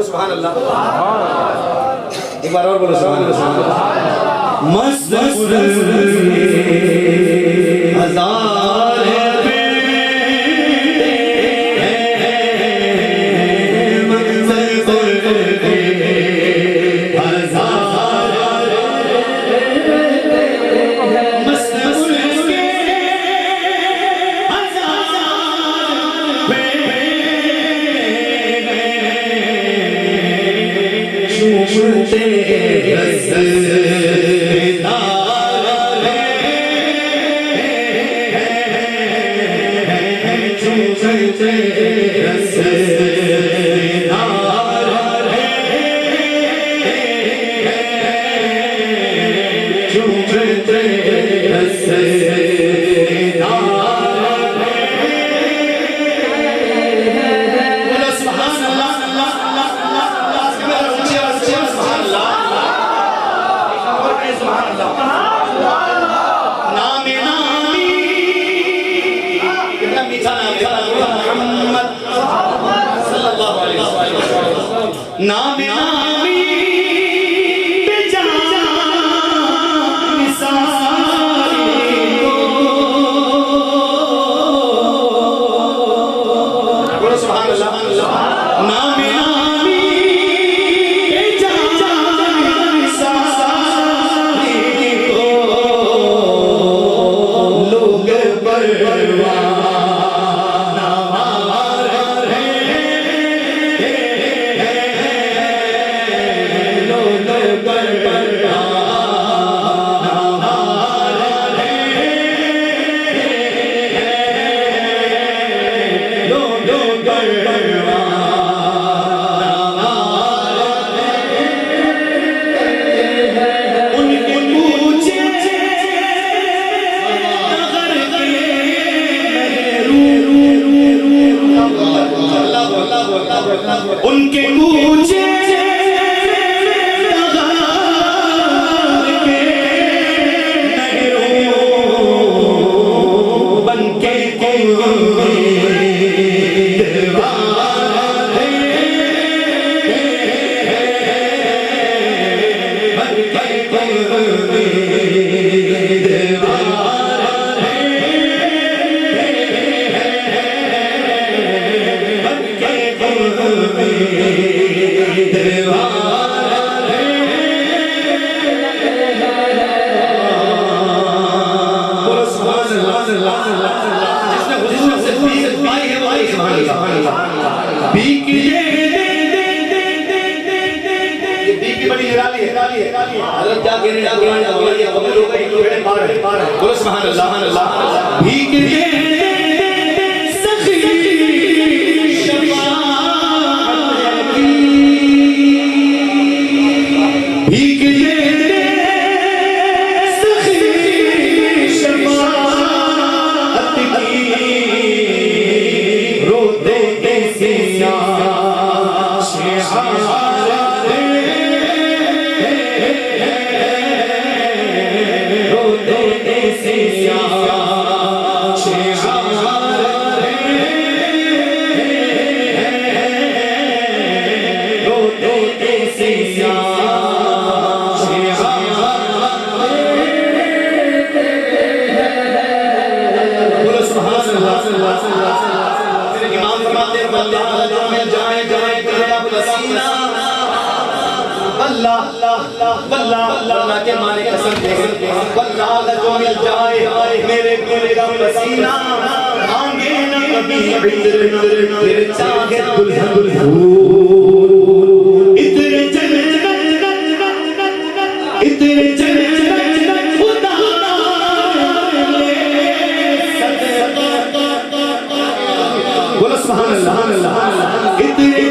سبحان اللہ ایک بار اور بولو سبحان اللہ نام نامی پہ جان ساری کو سبحان اللہ نام نامی پہ جان ساری کو لوگ پروان ان کے کوچے بن کے بولو سبحان اللہ بھیک دے سخی شفاعت کی بھیک دے سخی شفاعت کی رو دے سیاہ اللہ کے مانے قسم دے واللہ جو مل جائے میرے رب پسینہ مانگے نہ کبھی پھر چاہے دلہن اتنے جنت خدا لے صدقہ بولو سبحان اللہ اتنے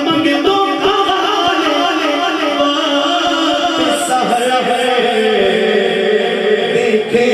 منگتوں کا سحر ہے دیکھے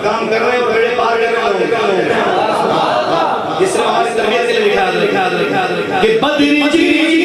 کام کر رہے ہیں بڑے پار کر رہے ہیں. اس نے ہماری تربیت کے لیے لکھا کہ بدر جی